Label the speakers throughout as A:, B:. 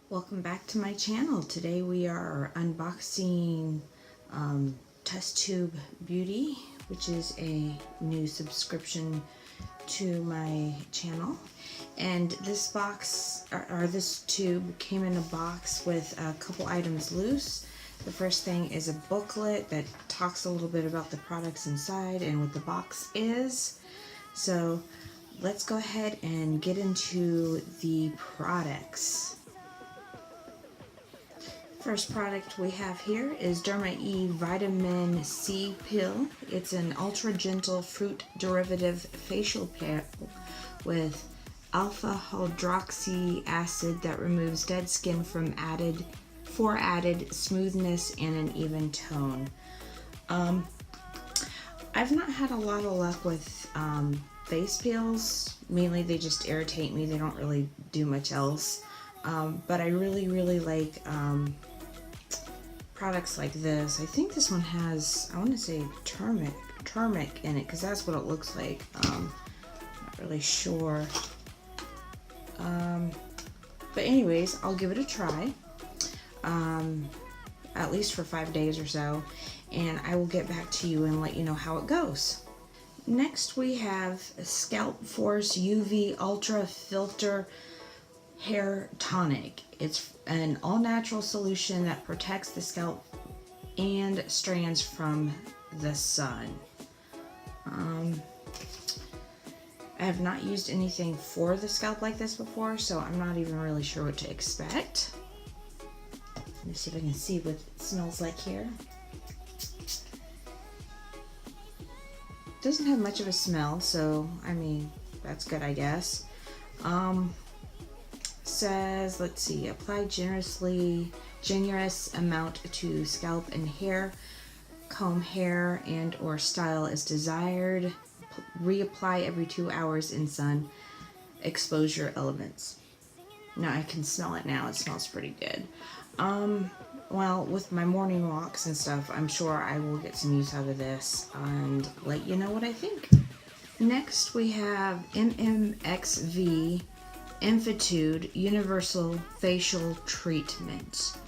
A: Welcome back to my channel. Today we are unboxing TestTube Beauty, which is a new subscription to my channel. And this box, or this tube, came in a box with a couple items loose. The first thing is a booklet that talks a little bit about the products inside and what the box is. So let's go ahead and get into the products. First product we have here is Derma E Vitamin C Pill. It's an ultra gentle fruit derivative facial pill with alpha hydroxy acid that removes dead skin for added smoothness and an even tone. I've not had a lot of luck with face peels. Mainly they just irritate me. They don't really do much else. But I really like products like this. I think this one has, I want to say turmeric in it, because that's what it looks like. Not really sure. But anyways, I'll give it a try, at least for 5 days or so, and I will get back to you and let you know how it goes. Next we have Scalp Force UV Ultra Filter Hair Tonic. It's an all-natural solution that protects the scalp and strands from the sun. I have not used anything for the scalp like this before, so I'm not even really sure what to expect. Let me see if I can see what it smells like here. Doesn't have much of a smell, so I mean, that's good, I guess. Says, let's see, apply generous amount to scalp and hair, comb hair and or style as desired, reapply every 2 hours in sun exposure elements. Now I can smell it now. It smells pretty good. Well, with my morning walks and stuff, I'm sure I will get some use out of this and let you know what I think. Next we have MMXV Infitude Universal Facial Treatment.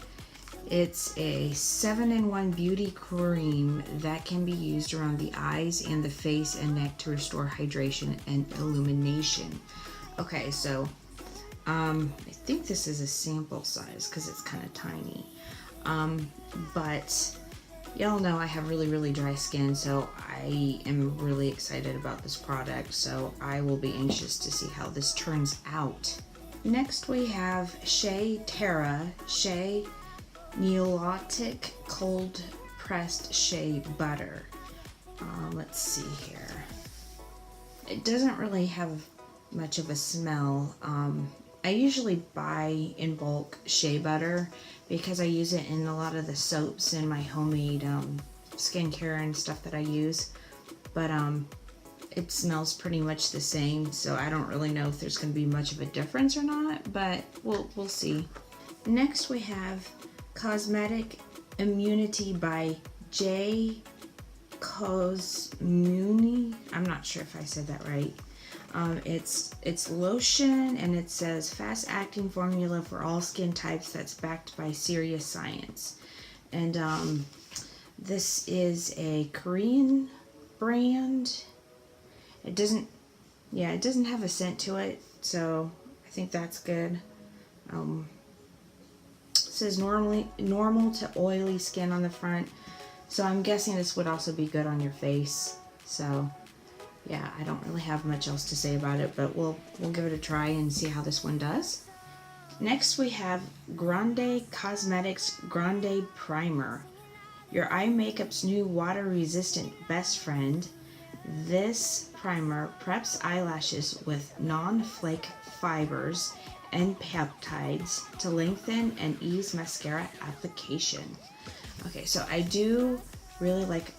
A: It's a 7-in-1 beauty cream that can be used around the eyes and the face and neck to restore hydration and illumination. Okay, so I think this is a sample size because it's kind of tiny. But y'all know I have really dry skin, so I am really excited about this product, so I will be anxious to see how this turns out. Next we have Shea Terra Shea Neolotic Cold Pressed Shea Butter. Let's see here. It doesn't really have much of a smell. I usually buy in bulk shea butter because I use it in a lot of the soaps and my homemade skincare and stuff that I use. But it smells pretty much the same, so I don't really know if there's going to be much of a difference or not, but we'll see. Next we have Cosmetic Immunity by J. Cosmuni. I'm not sure if I said that right. It's lotion, and it says fast-acting formula for all skin types that's backed by serious science. And this is a Korean brand. It doesn't have a scent to it, so I think that's good. It says normal to oily skin on the front, so I'm guessing this would also be good on your face. So yeah, I don't really have much else to say about it, but we'll give it a try and see how this one does. Next we have Grande Cosmetics Grande Primer, your eye makeup's new water-resistant best friend. This primer preps eyelashes with non-flake fibers and peptides to lengthen and ease mascara application. Okay, so I do really like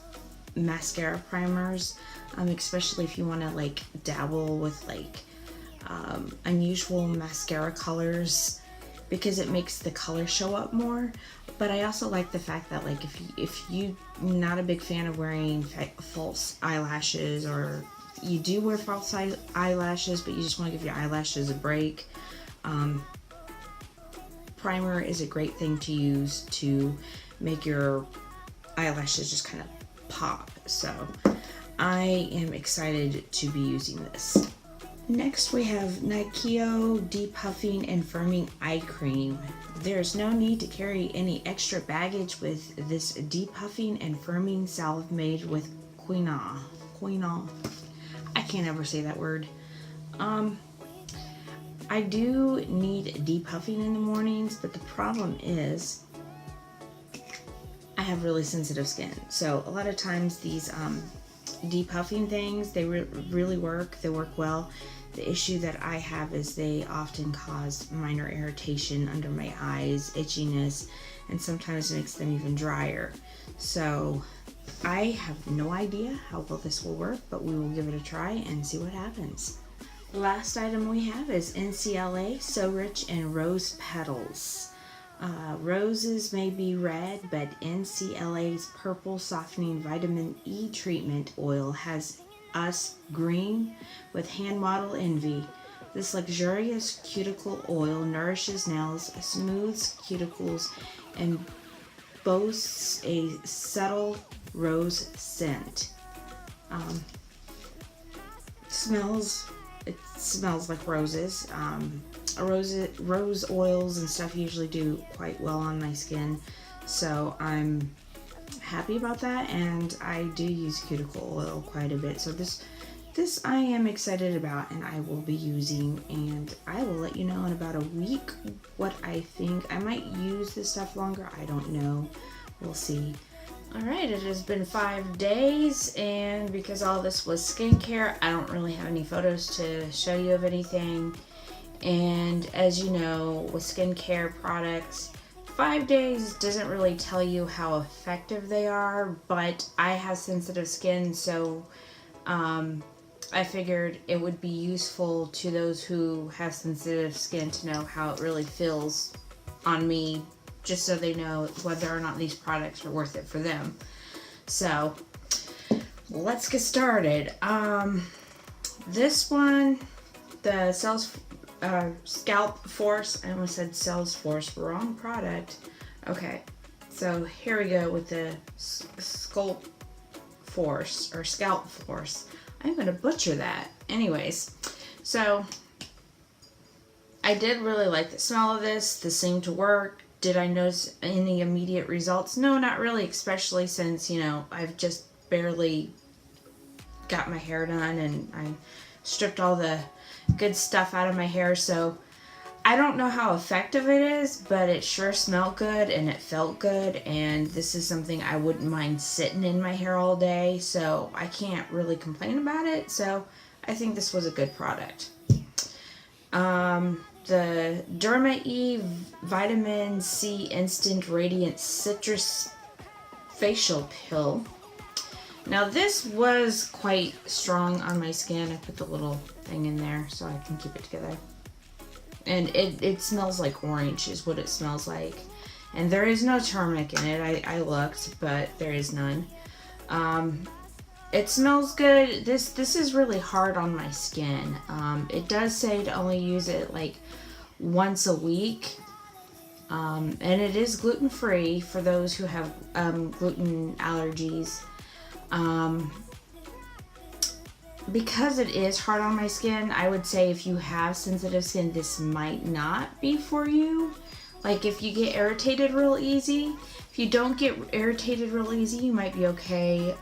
A: mascara primers, especially if you want to like dabble with like unusual mascara colors, because it makes the color show up more. But I also like the fact that like if you're not a big fan of wearing false eyelashes, or you do wear false eyelashes but you just want to give your eyelashes a break, primer is a great thing to use to make your eyelashes just kind of pop. So I am excited to be using this. Next we have Nikeo Depuffing and Firming Eye Cream. There's no need to carry any extra baggage with this depuffing and firming salve made with quinol. I can't ever say that word. I do need depuffing in the mornings, but the problem is I have really sensitive skin. So a lot of times these depuffing things, they really work. They work well. The issue that I have is they often cause minor irritation under my eyes, itchiness, and sometimes makes them even drier. So I have no idea how well this will work, but we will give it a try and see what happens. Last item we have is NCLA So Rich in Rose Petals. Roses may be red, but NCLA's Purple Softening Vitamin E Treatment Oil has us green with hand model envy. This luxurious cuticle oil nourishes nails, smooths cuticles, and boasts a subtle rose scent. It smells like roses. Rose oils and stuff usually do quite well on my skin, so I'm happy about that, and I do use cuticle oil quite a bit. So this I am excited about, and I will be using, and I will let you know in about a week what I think. I might use this stuff longer. I don't know. We'll see. Alright, it has been 5 days, and because all this was skincare, I don't really have any photos to show you of anything. And as you know, with skincare products, 5 days doesn't really tell you how effective they are, but I have sensitive skin, so I figured it would be useful to those who have sensitive skin to know how it really feels on me, just so they know whether or not these products are worth it for them. So let's get started. This one, the Scalp Force, I almost said Salesforce, wrong product. Okay, so here we go with the Scalp Force. I'm gonna butcher that. Anyways, so I did really like the smell of this. This seemed to work. Did I notice any immediate results? No, not really, especially since, you know, I've just barely got my hair done and I stripped all the good stuff out of my hair, so I don't know how effective it is, but it sure smelled good and it felt good, and this is something I wouldn't mind sitting in my hair all day, so I can't really complain about it. So I think this was a good product. The Derma E Vitamin C Instant Radiant Citrus Facial Pill. Now this was quite strong on my skin. I put the little thing in there so I can keep it together. And it smells like orange is what it smells like. And there is no turmeric in it. I looked, but there is none. It smells good. This is really hard on my skin. It does say to only use it like once a week. And it is gluten-free for those who have gluten allergies. Because it is hard on my skin, I would say if you have sensitive skin, this might not be for you. Like if you get irritated real easy. If you don't get irritated real easy, you might be okay.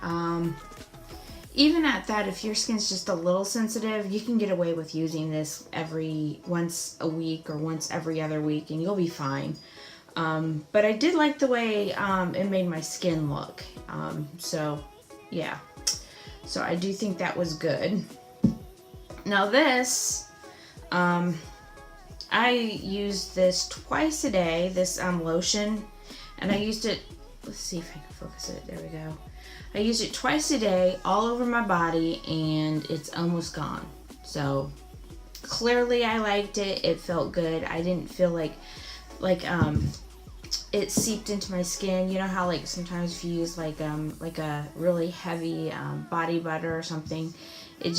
A: Even at that, if your skin's just a little sensitive, you can get away with using this once a week or once every other week, and you'll be fine. But I did like the way it made my skin look. So yeah. So I do think that was good. Now this, I used this twice a day, this lotion, and I used it, let's see if I can focus it, there we go. I used it twice a day, all over my body, and it's almost gone. So clearly I liked it, it felt good. I didn't feel like it seeped into my skin. You know how like sometimes if you use like a really heavy body butter or something, it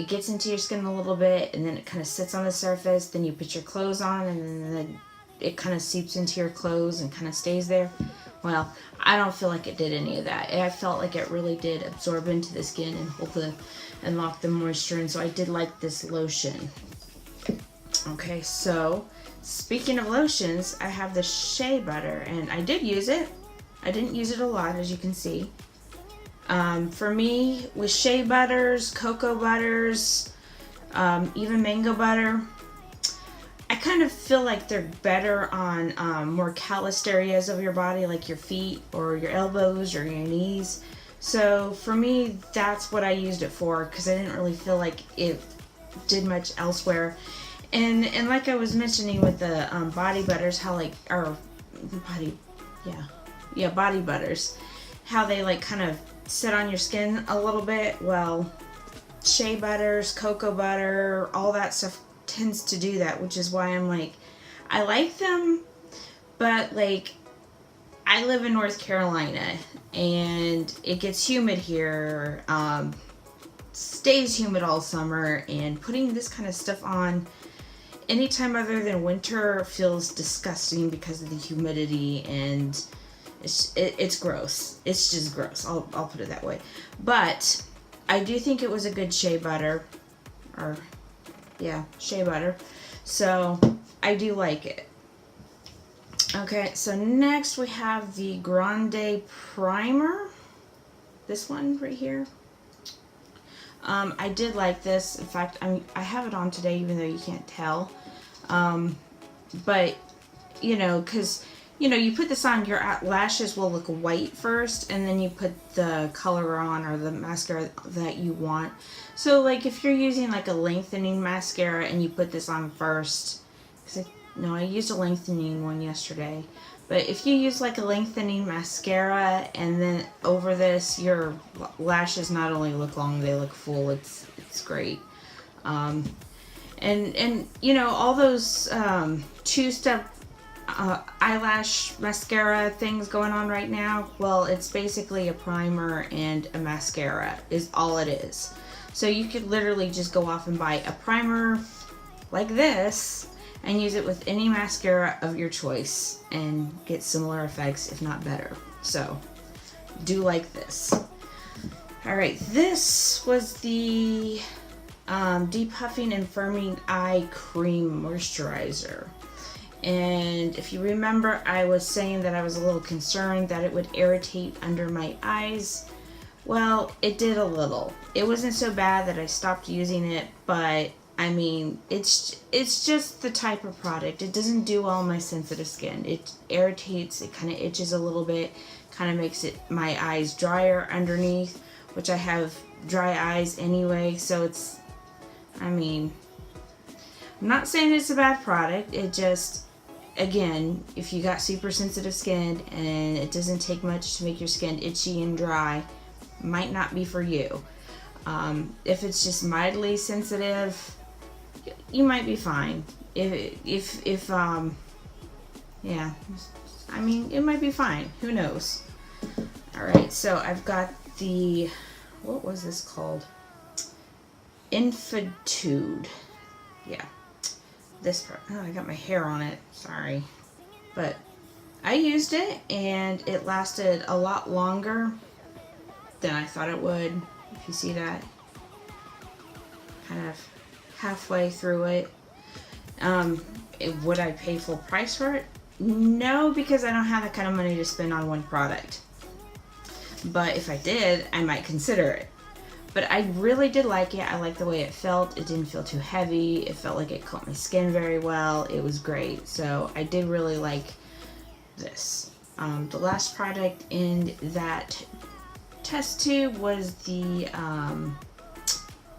A: gets into your skin a little bit and then it kind of sits on the surface, then you put your clothes on and then it kind of seeps into your clothes and kind of stays there. Well, I don't feel like it did any of that. I felt like it really did absorb into the skin and lock the moisture in. So I did like this lotion. Okay, so speaking of lotions, I have the shea butter, and I did use it. I didn't use it a lot, as you can see. For me, with shea butters, cocoa butters, even mango butter, I kind of feel like they're better on more calloused areas of your body, like your feet or your elbows or your knees. So for me, that's what I used it for, because I didn't really feel like it did much elsewhere. And like I was mentioning with the body butters, how like, or body butters, how they like kind of sit on your skin a little bit. Well, shea butters, cocoa butter, all that stuff tends to do that, which is why I'm like, I like them, but like, I live in North Carolina and it gets humid here, stays humid all summer, and putting this kind of stuff on anytime other than winter feels disgusting because of the humidity, and it's gross. It's just gross. I'll put it that way. But I do think it was a good shea butter, shea butter. So I do like it. Okay, so next we have the Grande Primer. This one right here. I did like this. In fact, I have it on today, even though you can't tell. But, because, you put this on, your lashes will look white first, and then you put the color on, or the mascara that you want. So, like, if you're using, like, a lengthening mascara and you put this on first, I used a lengthening one yesterday. But if you use like a lengthening mascara and then over this, your lashes not only look long, they look full. It's great. And all those two-step eyelash mascara things going on right now, well, it's basically a primer and a mascara is all it is. So you could literally just go off and buy a primer like this and use it with any mascara of your choice and get similar effects, if not better. So, do like this. Alright, this was the Depuffing and Firming Eye Cream Moisturizer. And if you remember, I was saying that I was a little concerned that it would irritate under my eyes. Well, it did a little. It wasn't so bad that I stopped using it, but I mean, it's just the type of product. It doesn't do well on my sensitive skin. It irritates, it kind of itches a little bit, kind of makes my eyes drier underneath, which I have dry eyes anyway, so it's, I'm not saying it's a bad product. It just, again, if you got super sensitive skin and it doesn't take much to make your skin itchy and dry, might not be for you. If it's just mildly sensitive, you might be fine. It might be fine. Who knows? Alright, so I've got the, what was this called? Infitude. Yeah. This part. Oh, I got my hair on it. Sorry. But I used it and it lasted a lot longer than I thought it would. If you see that. Kind of halfway through it. Would I pay full price for it? No, because I don't have that kind of money to spend on one product. But if I did, I might consider it. But I really did like it. I liked the way it felt. It didn't feel too heavy. It felt like it coat my skin very well. It was great. So I did really like this. The last product in that test tube was the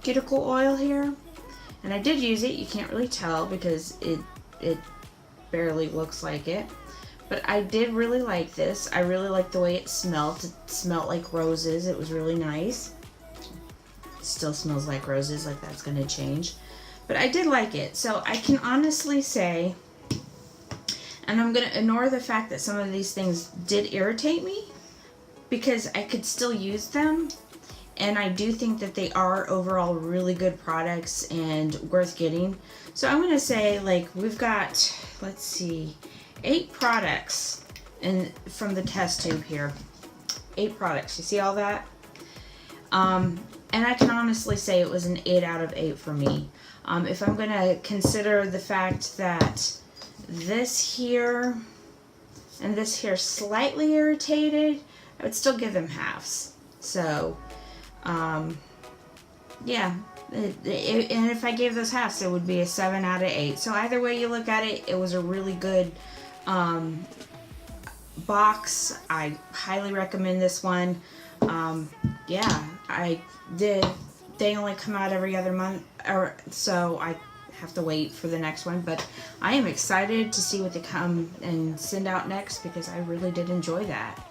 A: cuticle oil here. And I did use it. You can't really tell because it barely looks like it. But I did really like this. I really liked the way it smelled. It smelled like roses. It was really nice. It still smells like roses, like that's going to change. But I did like it. So I can honestly say, and I'm going to ignore the fact that some of these things did irritate me, because I could still use them. and I do think that they are overall really good products and worth getting. So I'm going to say, like, we've got, let's see, 8 products from the test tube here. 8 products. You see all that? And I can honestly say it was an 8 out of 8 for me. If I'm going to consider the fact that this here and this here slightly irritated, I would still give them halves. So, yeah. And if I gave those halves, it would be a 7 out of 8. So either way you look at it, it was a really good box. I highly recommend this one. Yeah, they only come out every other month, so I have to wait for the next one. But I am excited to see what they come and send out next, because I really did enjoy that.